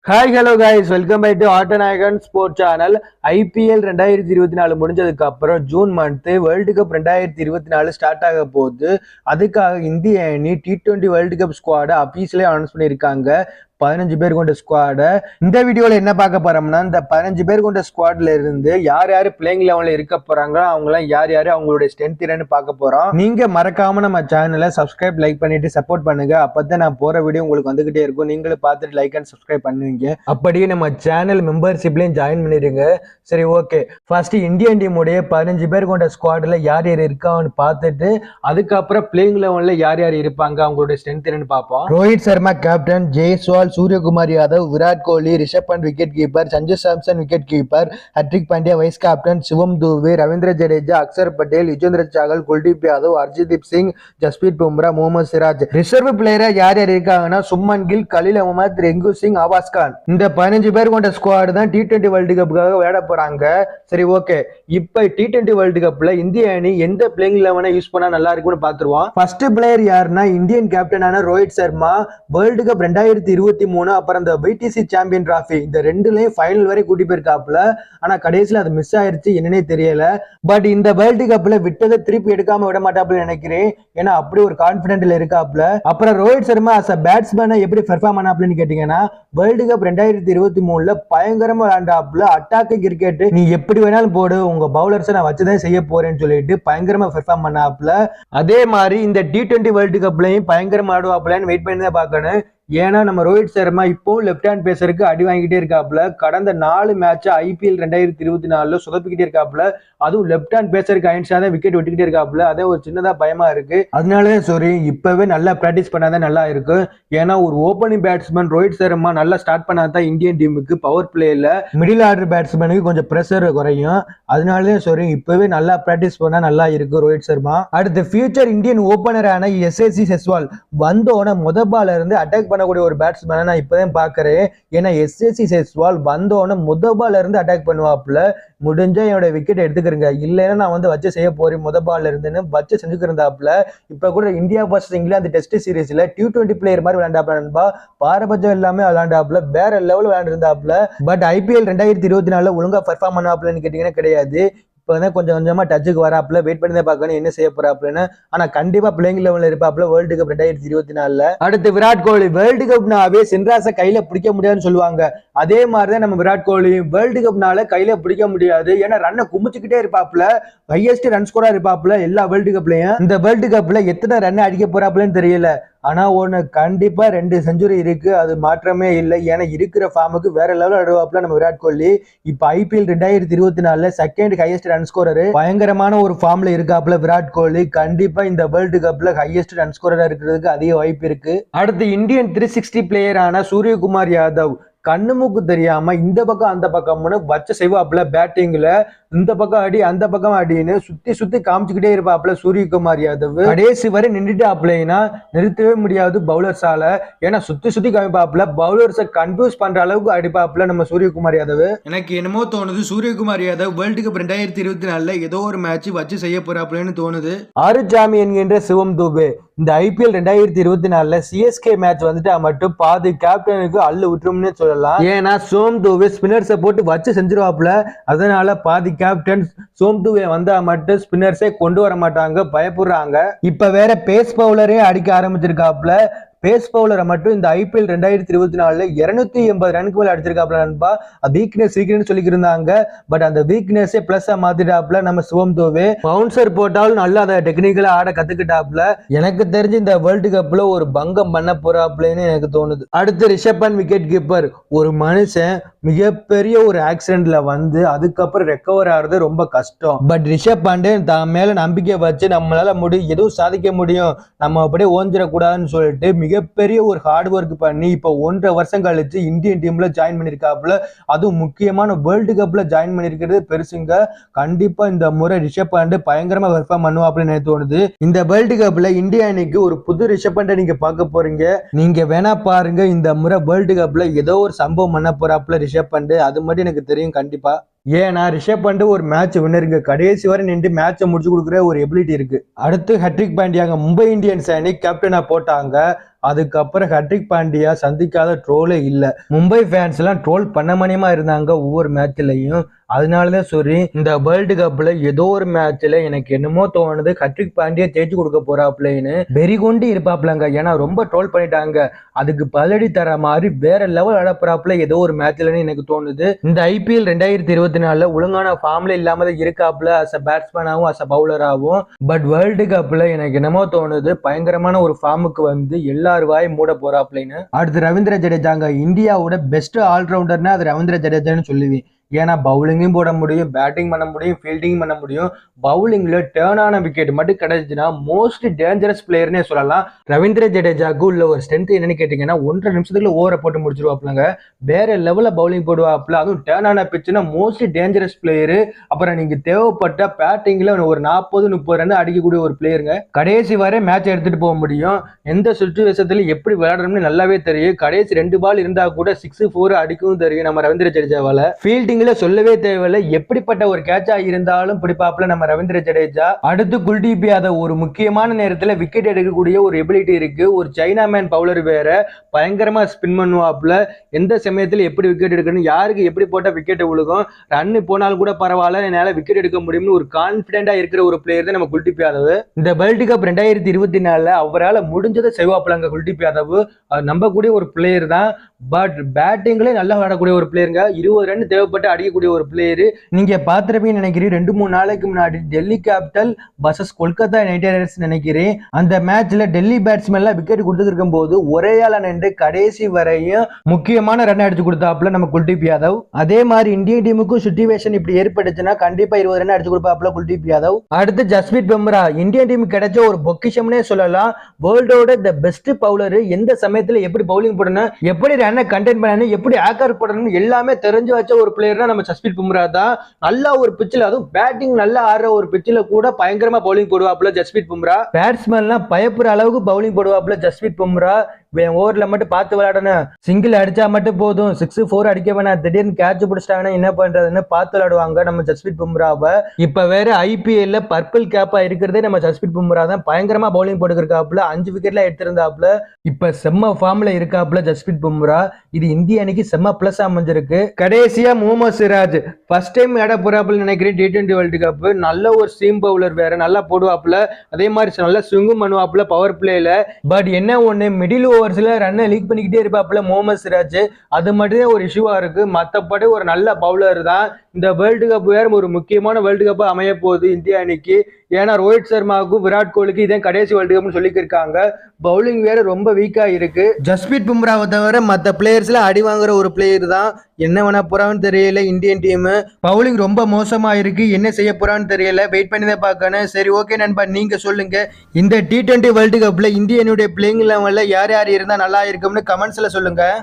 Hi hello guys, welcome back to Aattanayagan sport channel. IPL 2024 முடிஞ்சதுக்கு அப்புறம் June month world cup 2024 start ஆக போகுது. அதுக்காக இந்திய அணி T20 வேர்ல்டு கப் ஸ்குவாட அபிஷியலா அனௌன்ஸ் பண்ணியிருக்காங்க. 15 பேர் கொண்ட ஸ்குவாட இந்த வீடியோல என்ன பார்க்க போறோம்னா, இந்த 15 பேர் கொண்ட ஸ்குவாட்ல இருந்து யார் யாரு பிளேயிங் லெவல்ல இருக்க போறாங்களோ அவங்களாம் யார் யாரு அவங்களுடைய ஸ்ட்ரென்த் என்னன்னு பார்க்க போறோம். நீங்க மறக்காம நம்ம சேனலை சப்ஸ்கிரைப் லைக் பண்ணிட்டு சப்போர்ட் பண்ணுங்க. அப்பதான் நான் போற வீடியோ உங்களுக்கு வந்துகிட்டே இருக்கும். நீங்களும் பார்த்துட்டு லைக் அண்ட் சப்ஸ்கிரைப் பண்ணுவீங்க. அப்படியே நம்ம சேனல் மெம்பர்ஷிப்லயும் ஜாயின் பண்ணிடுங்க. சரி, ஓகே. ஃபர்ஸ்ட் இந்தியன் டீமுடைய 15 பேர் கொண்ட ஸ்குவாட்ல யார் யார் இருக்கான்னு பார்த்துட்டு அதுக்கப்புறம் பிளேயிங் லெவல்ல யார் யார் இருப்பாங்க அவங்களுடைய ஸ்ட்ரென்த் என்னன்னு பார்ப்போம். Rohit Sharma captain, Jaiswal, Suryakumar Yadav, Virat Kohli, Rishabh Pant wicket keeper, Sanju Samson wicket keeper, Hardik Pandya vice captain, Shivam Dube, Ravindra Jadeja, Axar Patel, Yuzvendra Chahal, Kuldeep Yadav, Arshdeep Singh, Jasprit Bumrah, Mohammed Siraj. Reserve பிளேயரா யார் யார் இருக்காங்கன்னா சுமன் கில், கலீல் அஹ்மத், ரெங்கு சிங், ஆபாஸ் கான். இந்த 15 பேர் கொண்ட ஸ்குவாட் தான் T20 வேர்ல்டு கப்புக்காக விளையாட போறாங்க. சரி, ஓகே. இப்ப T20 வேர்ல்டு கப்ல இந்திய அணி எந்த பிளேயிங் லெவனை யூஸ் பண்ணா நல்லா இருக்கும்னு பாத்துருவோம். ஃபர்ஸ்ட் பிளேயர் யாருன்னா இந்தியன் கேப்டனான ரோஹித் சர்மா. வேர்ல்டு கப் 2023 அப்புறம் இந்த பிடிசி சாம்பியன் டிராஃபி இந்த ரெண்டுலயும் ஃபைனல் வரை கூட்டி போயிருக்காப்ல. ஆனா கடைசியில் அது மிஸ் ஆயிருச்சு, என்னன்னே தெரியல. பட் இந்த வேர்ல்டு கப்ல விட்டதை திருப்பி எடுக்காம விட மாட்டாப்ல நினைக்கிறேன். ஏன்னா அப்படி ஒரு கான்பிடென்ட்ல இருக்காப்ல. அப்புறம் ரோஹித் சர்மா அஸ் அ பேட்ஸ்மேனை எப்படி பெர்ஃபார்ம் பண்ணாப்லன்னு கேட்டீங்கன்னா, வேர்ல்டு கப் 2023 பயங்கரமா விளையாண்டாப்ல. அட்டாக்கு கிரிக்கெட் நீ எப்படி வேணாலும் போடு, உங்க பவுலர்ஸை நான் வச்சுதான் செய்ய போறேன்னு சொல்லிட்டு பயங்கரமா பெர்ஃபார்ம் பண்ணாப்ல. அதே மாதிரி இந்த T20 வேர்ல்டு கப்லயும் பயங்கரமா ஆடுவாப்லன்னு வெயிட் பண்ணி தான் பார்க்கணும். ஏன்னா நம்ம ரோஹித் சர்மா இப்போ லெப்ட் ஹேண்ட் பேசருக்கு அடி வாங்கிட்டே இருக்காப்ல. கடந்த 4 மேட்ச் ஐபிஎல் 2024 சொதப்பிக்கிட்டே இருக்காப்ல. அதுவும் லெப்ட் ஹேண்ட் பேசருக்கு அயன்ஷா தான் விக்கெட் விட்டுக்கிட்டே இருக்காப்ல. அதே ஒரு சின்னதா பயமா இருக்கு. அதனாலதான் சாரி, இப்பவே நல்லா பிராக்டிஸ் பண்ணாதான் நல்லா இருக்கு. ஏன்னா ஒரு ஓப்பனிங் பேட்ஸ்மேன் ரோஹித் சர்மா நல்லா ஸ்டார்ட் பண்ணாதான் இந்தியன் டீமுக்கு பவர் பிளேல மிடில் ஆர்டர் பேட்ஸ்மேனுக்கு கொஞ்சம் பிரஷர் குறையும். அதனாலதான் சாரி, இப்பவே நல்லா பிராக்டிஸ் பண்ணா நல்லா இருக்கு ரோஹித் சர்மா. அடுத்து ஃபியூச்சர் இந்தியன் ஓபனரான எஸ்எஸ்சி செஸ்வால் வந்தோன முத பால்ல இருந்து அட்டாக் பண்ணக்கூடிய ஒரு பேட்ஸ்மேனை நான் இப்பதான் பாக்குறேன். ஏன்னா எஸ்எஸ்சி செஸ்வால் வந்தோன்னு முத பால்ல இருந்து அட்டாக் பண்ணுவாப்ல. முடிஞ்சா என்னோட விக்கெட் எடுத்துக்கிறேங்க, இல்லைன்னா நான் வச்சு செய்ய போறேன் முத பால்ல இருந்துன்னு வச்சு செஞ்சுக்கிறந்தாப்ல. இப்ப கூட இந்தியா வர்சஸ் இங்கிலாந்து டெஸ்ட் சீரீஸ்ல T20 பிளேயர் மாதிரி விளையாண்டாப்ல நண்பா. பாரபட்சம் எல்லாமே விளையாண்டாப்ல, வேற லெவல் விளையாண்டுருந்தாப்ல. பட் ஐபிஎல் 2024 ஒழுங்கா பெர்ஃபார்ம் பண்ணாப்லன்னு கேட்டீங்கன்னா கிடையாது. இப்போதான் கொஞ்சம் கொஞ்சமா டச்சுக்கு வராப்புல. வெயிட் பண்ணி தான் பார்க்கணும் என்ன செய்ய போறாப்புலன்னு. ஆனா கண்டிப்பா பிளேயிங் லெவல்ல இருப்பாப்புல வேர்ல்டு கப் 2024. அடுத்து விராட் கோலி. வேர்ல்டு கப்னாவே சென்ராச கையில பிடிக்க முடியாதுன்னு சொல்லுவாங்க. அதே மாதிரிதான் நம்ம விராட் கோலி வேர்ல்டு கப்னால கையில பிடிக்க முடியாது. ஏன்னா ரன்னை குமிச்சுக்கிட்டே இருப்பாப்புல. ஹையஸ்ட் ரன் ஸ்கோரா இருப்பாப்புல எல்லா வேர்ல்டு கப்லயும். இந்த வேர்ல்டு கப்ல எத்தனை ரன் அடிக்க போறாப்புலன்னு தெரியல. ஆனா ஒண்ணு கண்டிப்பா 2 செஞ்சுரி இருக்கு, அது மாற்றமே இல்லை. ஏன்னா இருக்கிற ஃபார்முக்கு வேற லெவல் ஆடுவாப்புல நம்ம விராட் கோலி. இப்ப IPL 2024 second highest run scorer, பயங்கரமான ஒரு ஃபார்ம்ல இருக்காப்புல விராட் கோலி. கண்டிப்பா இந்த வேர்ல்டு கப்ல ஹையஸ்ட் ரன் ஸ்கோரரா இருக்கிறதுக்கு அதிக வாய்ப்பு இருக்கு. அடுத்து இந்தியன் 360 பிளேயரான சூரியகுமார் யாதவ் கண்ணு மூக்கு தெரியாம இந்த பக்கம் அந்த பக்கம்னு வச்ச செய்வாப்புல. பேட்டிங்ல இந்த பக்கம் அடி அந்த பக்கம் அடின்னு சுத்தி சுத்தி காமிச்சுக்கிட்டே இருப்பாப்புல சூரியகுமார் யாதவ். கடைசி வரை நின்றுட்டாப்லன்னா நிறுத்தவே முடியாது பவுலர்ஸால. ஏன்னா சுத்தி சுத்தி காமிப்பாப்புல. பவுலர்ஸை கன்ஃபியூஸ் பண்ற அளவுக்கு அடிப்பாப்புல நம்ம சூரியகுமார் யாதவ். எனக்கு என்னமோ தோணுது சூரியகுமார் யாதவ் வேர்ல்டு கப் 2024 ஏதோ ஒரு மேட்ச் வச்சு செய்ய போறாப்புலன்னு தோணுது. ஆறுசாமி என்கின்ற சிவம் தூபே இந்த ஐபிஎல் 2024 சிஎஸ்கே மேட்ச் வந்துட்டா மட்டும் பாதி கேப்டனுக்கு அள்ளு விட்டுரும்னு சொல்லலாம். ஏன்னா சோம் தூவே ஸ்பின்னர்ஸை போட்டு வச்சு செஞ்சிருவாப்புல. அதனால பாதி கேப்டன் சோம் தூவே வந்தா மட்டும் ஸ்பின்னர்ஸே கொண்டு வர மாட்டாங்க, பயப்படுறாங்க. இப்ப வேற பேஸ் பவுலரே அடிக்க ஆரம்பிச்சிருக்காப்புல. பேஸ் பவுலரை மட்டும் இந்த ஐபிஎல் 2024 280 ரனுக்கு மேல அடிச்சிருக்காப்ல நண்பா. வீக்னஸ் சொல்லிக்கிருந்தாங்க. பட் அந்த வீக்னஸே பிளஸ் மாத்திட்டாப்ல நம்ம சிவம் தூவே. பவுன்சர் போட்டாலும் நல்லா அதை டெக்னிக்கலா ஆட கத்துக்கிட்டாப்ல. எனக்கு தெரிஞ்சு இந்த வேர்ல்டு கப்ல ஒரு பங்கம் பண்ண போறாப்லன்னு எனக்கு தோணுது. அடுத்து ரிஷப் பண்ட் விக்கெட் கீப்பர். ஒரு மனுஷன் மிகப்பெரிய ஒரு ஆக்சிடென்ட்ல அதுக்கப்புறம் ரெக்கவர் ஆகிறது ரொம்ப கஷ்டம். பட் ரிஷப் பண்ட் தான் மேல நம்பிக்கை வச்சு நம்மளால எதுவும் சாதிக்க முடியும், நம்ம அப்படியே ஓஞ்சிடக்கூடாதுன்னு சொல்லிட்டு மிகப்பெரிய ஒரு ஹார்ட் ஒர்க் பண்ணி இப்ப 1.5 வருஷம் கழிச்சு இந்தியன் டீம்ல ஜாயின் பண்ணிருக்காப்புல. அதுவும் முக்கியமான வேர்ல்டு கப்ல ஜாயின் பண்ணிருக்கிறது பெருசுங்க. கண்டிப்பா இந்த முறை ரிஷப் பண்ட் பயங்கரமா பெர்ஃபார்ம் பண்ணுவாப்லன்னு எனக்கு தோணுது. இந்த வேர்ல்டு கப்ல இந்தியா அணிக்கு ஒரு புது ரிஷப் பண்ட் நீங்க பார்க்க போறீங்க. நீங்க வேணா பாருங்க, இந்த முறை வேர்ல்டு கப்ல ஏதோ ஒரு சம்பவம் பண்ண போறாப்புல ரிஷப் பண்ட். அது மட்டும் எனக்கு தெரியும் கண்டிப்பா. ஏன்னா ரிஷப் பண்ட் ஒரு மேட்ச் வின்னருங்க. கடைசி வரை நின்று மேட்சை முடிச்சு கொடுக்குற ஒரு எபிலிட்டி இருக்கு. அடுத்து ஹர்திக் பாண்டியாங்க மும்பை இந்தியன்ஸ் அணி கேப்டனா போட்டாங்க. அதுக்கப்புறம் ஹர்திக் பாண்டியா சந்திக்காத ட்ரோலே இல்லை. மும்பை ஃபேன்ஸ் எல்லாம் ட்ரோல் பண்ண மணியமா இருந்தாங்க ஒவ்வொரு மேட்ச்லையும். அதனாலதான் சரி, இந்த வேர்ல்டு கப்ல ஏதோ ஒரு மேட்ச்ல எனக்கு என்னமோ தோணுது ஹர்திக் பாண்டியா ஜெயிச்சு கொடுக்க போறாப்லன்னு வெறி கொண்டு இருப்பாப்லங்க. ஏன்னா ரொம்ப ட்ரோல் பண்ணிட்டாங்க. அதுக்கு பதிலடி தர மாதிரி வேற லெவல் அடப்புறாப்புல ஏதோ ஒரு மேட்ச்லன்னு எனக்கு தோணுது. இந்த IPL 2024 ஒழுங்கான ஃபார்ம்ல இல்லாம இருக்காப்ல அஸ் அ பேட்ஸ்மேனாவும் அஸ் அ பவுலராகவும். பட் வேர்ல்டு கப்ல எனக்கு என்னமோ தோணுது பயங்கரமான ஒரு ஃபார்முக்கு வந்து எல்லாரும் வாய் மூட போறாப்லன்னு. அடுத்து ரவீந்திர ஜடேஜாங்க. இந்தியாவோட பெஸ்ட் ஆல்ரவுண்டர்னா அது ரவீந்திர ஜடேஜான்னு சொல்லுவேன். ஏன்னா பவுலிங்கும் போட முடியும், பேட்டிங் பண்ண முடியும், ஃபீல்டிங் பண்ண முடியும். பவுலிங்ல டேர்ன் ஆன விக்கெட் மட்டும் கிடைச்சுன்னா மோஸ்ட் டேஞ்சரஸ் பிளேயர்னே சொல்லலாம். ரவீந்திர ஜடேஜாவுக்கு உள்ள ஒரு ஸ்ட்ரென்த் என்னன்னு கேட்டீங்கன்னா 1.5 நிமிஷத்துல ஓவரை போட்டு முடிச்சிருவாப்லங்க. வேற லெவல்ல பவுலிங் போடுவாப்ல. அதுவும் டேர்ன் ஆன பிச்சுன்னா மோஸ்ட் டேஞ்சரஸ் பிளேயரு. அப்புறம் நீங்க தேவைப்பட்ட பேட்டிங்ல ஒரு 40-30 ரன் அடிக்கக்கூடிய ஒரு பிளேயருங்க. கடைசி வரை மேட்ச் எடுத்துட்டு போக முடியும். எந்த சுச்சுவேஷத்துல எப்படி விளையாடணும்னு நல்லாவே தெரியும். கடைசி 2 பால் இருந்தா கூட 6-4 அடிக்கவும் தெரியும் நம்ம ரவீந்திர ஜடேஜாவால. ஃபீல்டிங் சொல்லவே தேவையில்லை. எப்படிப்பட்ட ஒரு கேட்சா இருந்தாலும் பிடிப்பாப்ல நம்ம ரவீந்திர ஜடேஜா. அடுத்து குல்தீப் யாதவ் ஒரு முக்கியமான நேரத்துல விக்கெட் எடுக்கக்கூடிய ஒரு எபிலிட்டி இருக்கு. ஒரு சைனா மேன் பவுலர் வேற, பயங்கரமா ஸ்பின் பண்ணுவாப்ல. எந்த சமயத்துல எப்படி விக்கெட் எடுக்கணும், யாருக்கு எப்படி போட்டா விக்கெட் விழுகும், ரன் போனாலும் கூட பரவாயில்ல என்னால விக்கெட் எடுக்க முடியும்னு ஒரு கான்பிடென்டா இருக்கிற ஒரு பிளேயர் தான் நம்ம குல்தீப் யாதவ். இந்த வேர்ல்டு கப் 2024 அவரால் முடிஞ்சதை செய்வாப்லங்க குல்தீப் யாதவ். நம்பக்கூடிய ஒரு பிளேயர் தான். பட் பேட்டிங்ல நல்லா விளையாடக்கூடிய ஒரு பிளேயருங்க. 20 ரன் தேவைப்பட்டு அடிக்கக்கூடிய ஒரு பிளேயர். நீங்க பாத்திரப்பீங்க நினைக்கிறேன். 2-3 நாளைக்கு முன்னாடி Delhi capital versus Kolkata night Riders நினைக்கிறேன். அந்த மேட்ச்ல டெல்லி பேட்ஸ்மேன் எல்லாம் விக்கெட் கொடுத்துருக்கும் போது ஒரே ஆளா நின்று கடைசி வரையும் முக்கியமான ரன் அடிச்சு கொடுத்தாப்புல நம்ம குல்தீப் யாதவ். அதே மாதிரி இந்தியன் டீமுக்கும் சிச்சுவேஷன் இப்படி ஏற்பட்டுச்சுன்னா கண்டிப்பா 20 ரன் அடிச்சு கொடுப்பாப்புல குல்தீப் யாதவ். அடுத்து ஜஸ்பிரீத் பும்ரா. இந்தியன் டீமுக்கு கிடைச்ச ஒரு பொக்கிஷம்னே சொல்லலாம். வேர்ல்டோட த பெஸ்ட் பவுலர். எந்த சமயத்துல எப்படி பவுலிங் போடணும், எப்படி ரன்னை கண்டெயின் பண்ணணும், எப்படி ஆக்கர் போடணும் எல்லாமே தெரிஞ்சு வச்ச ஒரு பிளேயர் நம்ம ஜஸ்பிரீத் பும்ரா தான். நல்ல ஒரு பிச்சில், அதுவும் பேட்டிங் நல்லா ஆடுற ஒரு பிச்சில் கூட பயங்கரமா பவுலிங் போடுவாப்ல ஜஸ்பிரீத் பும்ரா. பேட்ஸ்மேன்லாம் பயப்படுற அளவுக்கு பவுலிங் போடுவாப்ல ஜஸ்பிரீத் பும்ரா. ஓவர்ல மட்டும் பார்த்து விளையாடணும். சிங்கிள் அடிச்சா மட்டும் போதும், 6-4 அடிக்க வேணாம். திடீர்னு கேட்ச் பிடிச்சிட்டாங்கன்னா என்ன பண்றதுன்னு பார்த்து விளையாடுவாங்க நம்ம ஜஸ்பிரீத் பும்ராவை. இப்ப வேற IPL பர்பிள் கேப்பா இருக்கிறதே நம்ம ஜஸ்பிரீத் பும்ரா தான். பயங்கரமா பவுலிங் போட்டுருக்காப்புல. 5 விக்கெட்ல எடுத்திருந்தாப்புல. இப்ப செம்ம ஃபார்ம்ல இருக்காப்புல ஜஸ்பிரீத் பும்ரா. இது இந்திய அணிக்கு செம்ம பிளஸ் அமைஞ்சிருக்கு. கடைசியா முகமது சிராஜ் ஃபர்ஸ்ட் டைம் ஆட போறாப்புல நினைக்கிறேன் T20 வேர்ல்டு கப். நல்ல ஒரு சீம் பவுலர் வேற, நல்லா போடுவாப்புல. அதே மாதிரி நல்லா ஸ்விங்கும் பண்ணுவாப்புல பவர் பிளேல. பட் என்ன ஒண்ணு, மிடில் ஓவர்ஸ்ல ரன்னை லீக் பண்ணிக்கிட்டே இருப்பாப்புல முகமது சிராஜ். அது மட்டும் ஒரு இஷ்யூவா இருக்கு. மற்றபடி ஒரு நல்ல பவுலர் தான். இந்த வேர்ல்டு கப் வேற ஒரு முக்கியமான வேர்ல்டு கப் அமைய போகுது இந்திய அணிக்கு. ஏன்னா ரோஹித் சர்மாவுக்கும் விராட் கோலிக்கு இதே கடைசி வேர்ல்டு கப்னு சொல்லியிருக்காங்க. பவுலிங் வேற ரொம்ப வீக்கா இருக்கு. ஜஸ்பிரீத் பும்ராவை தவிர மற்ற பிளேயர்ஸ்ல அடி வாங்குற ஒரு பிளேயர் தான். என்ன பண்ண போறான்னு தெரியல இந்தியன் டீம். பவுலிங் ரொம்ப மோசமா இருக்கு. என்ன செய்ய போறான்னு தெரியல. வெயிட் பண்ணி தான் பார்க்கணும். சரி, ஓகே நண்பா, நீங்க சொல்லுங்க இந்த T20 வேர்ல்டு கப்ல இந்தியனுடைய பிளேயிங் லெவல்ல யார் யார் இருந்தா நல்லா இருக்கும்னு கமெண்ட்ஸ்ல சொல்லுங்க.